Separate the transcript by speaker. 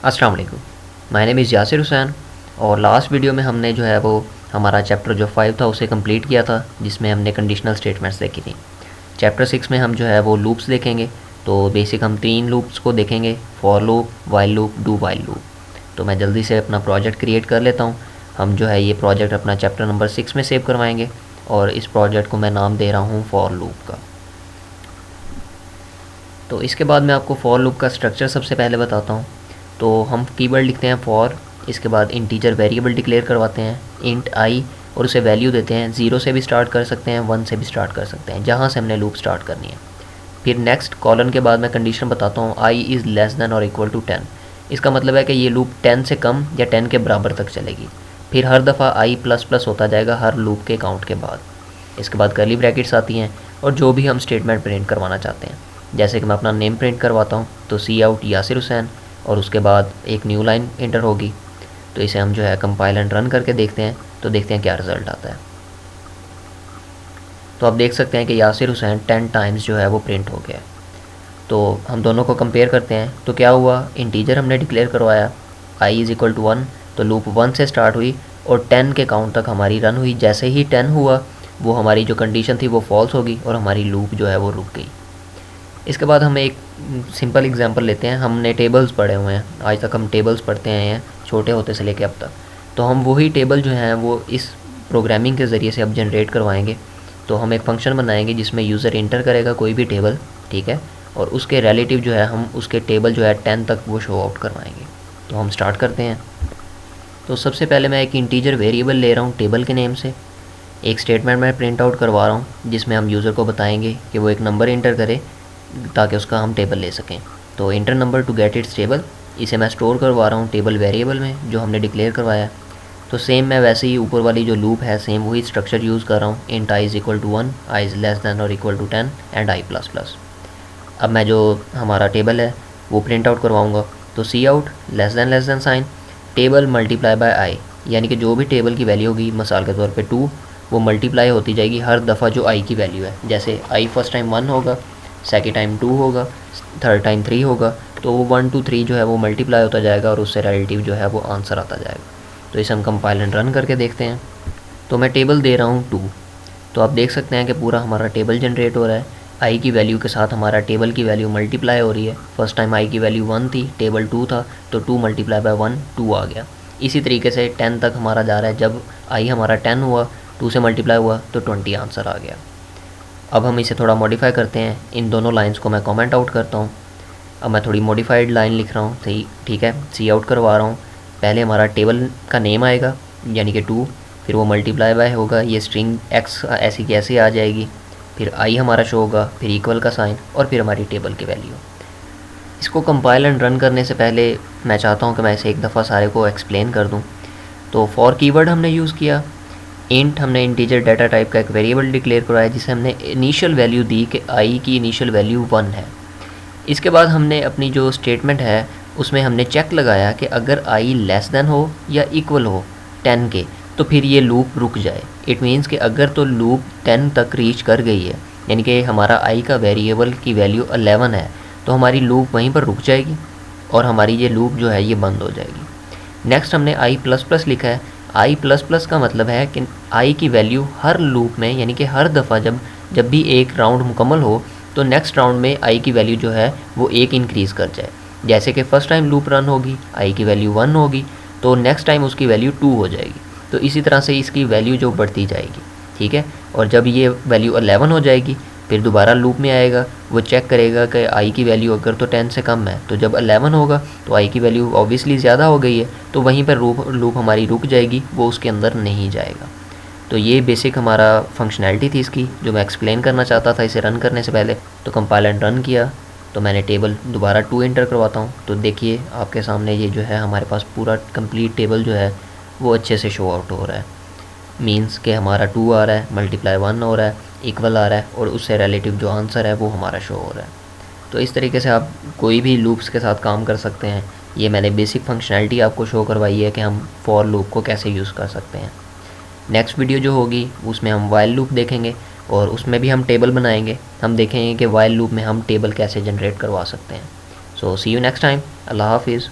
Speaker 1: अस्सलाम वालेकुम। My name is Yasir Hussain. और लास्ट वीडियो में हमने जो है वो हमारा चैप्टर जो 5 था उसे कंप्लीट किया था, जिसमें हमने कंडीशनल स्टेटमेंट्स देखी थी। चैप्टर 6 में हम जो है वो लूप्स देखेंगे। तो बेसिक हम 3 लूप्स को देखेंगे, for loop, while loop, do while loop. तो मैं जल्दी से अपना प्रोजेक्ट क्रिएट कर लेता हूँ। हम जो है ये प्रोजेक्ट अपना चैप्टर नंबर 6 में सेव करवाएंगे और इस प्रोजेक्ट को मैं नाम दे रहा हूँ फॉर लूप का। तो इसके बाद मैं आपको फॉर लूप का स्ट्रक्चर सबसे पहले बताता हूँ। तो हम कीवर्ड लिखते हैं फॉर, इसके बाद इंटीजर वेरिएबल डिक्लेयर करवाते हैं इंट आई, और उसे वैल्यू देते हैं। 0 से भी स्टार्ट कर सकते हैं, 1 से भी स्टार्ट कर सकते हैं, जहाँ से हमने लूप स्टार्ट करनी है। फिर नेक्स्ट कॉलन के बाद मैं कंडीशन बताता हूँ आई इज़ लेस दैन और इक्वल टू 10। इसका मतलब है कि ये लूप 10 से कम या 10 के बराबर तक चलेगी। फिर हर दफ़ा आई प्लस प्लस होता जाएगा हर लूप के काउंट के बाद। इसके बाद कर्ली ब्रैकेट्स आती हैं और जो भी हम स्टेटमेंट प्रिंट करवाना चाहते हैं। जैसे कि मैं अपना नेम प्रिंट करवाता हूँ, तो सी आउट यासिर हुसैन, और उसके बाद एक न्यू लाइन इंटर होगी। तो इसे हम जो है कंपाइल एंड रन करके देखते हैं, तो देखते हैं क्या रिज़ल्ट आता है। तो आप देख सकते हैं कि यासिर हुसैन 10 टाइम्स जो है वो प्रिंट हो गया है। तो हम दोनों को कंपेयर करते हैं। तो क्या हुआ, इंटीजर हमने डिक्लेयर करवाया आई इज़ इक्वल टू 1, तो लूप 1 से स्टार्ट हुई और 10 के काउंट तक हमारी रन हुई। जैसे ही 10 हुआ, वो हमारी जो कंडीशन थी वो फॉल्स होगी और हमारी लूप जो है वो रुक गई। इसके बाद हम एक सिंपल एग्जांपल लेते हैं। हमने टेबल्स पढ़े हुए हैं, आज तक हम टेबल्स पढ़ते आए हैं छोटे होते से लेके अब तक। तो हम वही टेबल जो हैं वो इस प्रोग्रामिंग के ज़रिए से अब जनरेट करवाएंगे। तो हम एक फ़ंक्शन बनाएंगे जिसमें यूज़र इंटर करेगा कोई भी टेबल, ठीक है, और उसके रिलेटिव जो है हम उसके टेबल जो है 10 तक वो शो आउट करवाएंगे। तो हम स्टार्ट करते हैं। तो सबसे पहले मैं एक इंटीजर वेरिएबल ले रहा हूँ टेबल के नेम से। एक स्टेटमेंट मैं प्रिंट आउट करवा रहा हूँ जिसमें हम यूज़र को बताएंगे कि वो एक नंबर इंटर करे ताकि उसका हम टेबल ले सकें। तो enter number to get its table, इसे मैं स्टोर करवा रहा हूँ टेबल वेरिएबल में जो हमने डिक्लेयर करवाया। तो सेम मैं वैसे ही ऊपर वाली जो लूप है सेम वही स्ट्रक्चर यूज़ कर रहा हूँ। Int i is equal to 1, i is less than और equal to 10 and i plus plus. अब मैं जो हमारा टेबल है वो प्रिंट आउट करवाऊँगा। तो cout less than sign table multiply by i, यानी कि जो भी टेबल की वैल्यू होगी, मिसाल के तौर पे 2, वो मल्टीप्लाई होती जाएगी हर दफ़ा जो आई की वैल्यू है। जैसे आई फर्स्ट टाइम 1 होगा, सेकेंड टाइम 2 होगा, थर्ड टाइम 3 होगा, तो वो 1 2 3 जो है वो मल्टीप्लाई होता जाएगा और उससे रिलेटिव जो है वो आंसर आता जाएगा। तो इसे हम कंपाइल एंड रन करके देखते हैं। तो मैं टेबल दे रहा हूँ 2। तो आप देख सकते हैं कि पूरा हमारा टेबल जनरेट हो रहा है। आई की वैल्यू के साथ हमारा टेबल की वैल्यू मल्टीप्लाई हो रही है। फर्स्ट टाइम आई की वैल्यू 1 थी, टेबल 2 था, तो 2 मल्टीप्लाई बाय 1 2 आ गया। इसी तरीके से 10 तक हमारा जा रहा है। जब आई हमारा 10 हुआ, 2 से मल्टीप्लाई हुआ तो 20 आंसर आ गया। अब हम इसे थोड़ा मॉडिफाई करते हैं। इन दोनों लाइंस को मैं कमेंट आउट करता हूँ। अब मैं थोड़ी मॉडिफाइड लाइन लिख रहा हूँ, सही, ठीक है, सी आउट करवा रहा हूँ। पहले हमारा टेबल का नेम आएगा यानी कि 2, फिर वो मल्टीप्लाई बाय होगा, ये स्ट्रिंग एक्स ऐसी की ऐसी आ जाएगी, फिर आई हमारा शो होगा, फिर इक्वल का साइन, और फिर हमारी टेबल की वैल्यू। इसको कंपाइल एंड रन करने से पहले मैं चाहता हूँ कि मैं इसे एक दफ़ा सारे को एक्सप्लेन कर दूँ। तो फॉर कीवर्ड हमने यूज़ किया। इंट हमने इंटीजर डाटा टाइप का एक वेरिएबल डिक्लेयर करवाया जिसे हमने इनिशियल वैल्यू दी कि आई की इनिशियल वैल्यू 1 है। इसके बाद हमने अपनी जो स्टेटमेंट है उसमें हमने चेक लगाया कि अगर आई लेस देन हो या इक्वल हो 10 के, तो फिर ये लूप रुक जाए। इट मीन्स कि अगर तो लूप 10 तक रीच कर गई है, यानी कि हमारा आई का वेरिएबल की वैल्यू 11 है, तो हमारी लूप वहीं पर रुक जाएगी और हमारी ये लूप जो है ये बंद हो जाएगी। नेक्स्ट हमने आई प्लस प्लस लिखा है। आई प्लस प्लस का मतलब है कि आई की वैल्यू हर लूप में, यानी कि हर दफ़ा जब भी एक राउंड मुकम्मल हो, तो नेक्स्ट राउंड में आई की वैल्यू जो है वो एक इंक्रीज़ कर जाए। जैसे कि फ़र्स्ट टाइम लूप रन होगी, आई की वैल्यू 1 होगी, तो नेक्स्ट टाइम उसकी वैल्यू 2 हो जाएगी। तो इसी तरह से इसकी वैल्यू जो बढ़ती जाएगी, ठीक है। और जब ये वैल्यू 11 हो जाएगी, फिर दोबारा लूप में आएगा, वो चेक करेगा कि आई की वैल्यू अगर तो 10 से कम है, तो जब 11 होगा तो आई की वैल्यू ऑब्वियसली ज़्यादा हो गई है, तो वहीं पर लूप हमारी रुक जाएगी, वो उसके अंदर नहीं जाएगा। तो ये बेसिक हमारा फंक्शनैलिटी थी इसकी, जो मैं एक्सप्लेन करना चाहता था इसे रन करने से पहले। तो कंपाइल एंड रन किया, तो मैंने टेबल दोबारा 2 इंटर करवाता हूँ। तो देखिए आपके सामने ये जो है हमारे पास पूरा कंप्लीट टेबल जो है वो अच्छे से शो आउट हो रहा है। मींस कि हमारा 2 आ रहा है, मल्टीप्लाई 1 हो रहा है, इक्वल आ रहा है, और उससे रिलेटिव जो आंसर है वो हमारा शो हो रहा है। तो इस तरीके से आप कोई भी लूप्स के साथ काम कर सकते हैं। ये मैंने बेसिक फंक्शनैलिटी आपको शो करवाई है कि हम फॉर लूप को कैसे यूज़ कर सकते हैं। नेक्स्ट वीडियो जो होगी उसमें हम वाइल लूप देखेंगे और उसमें भी हम टेबल बनाएंगे। हम देखेंगे कि वाइल लूप में हम टेबल कैसे जनरेट करवा सकते हैं। सो सी यू नेक्स्ट टाइम। अल्लाह हाफिज़।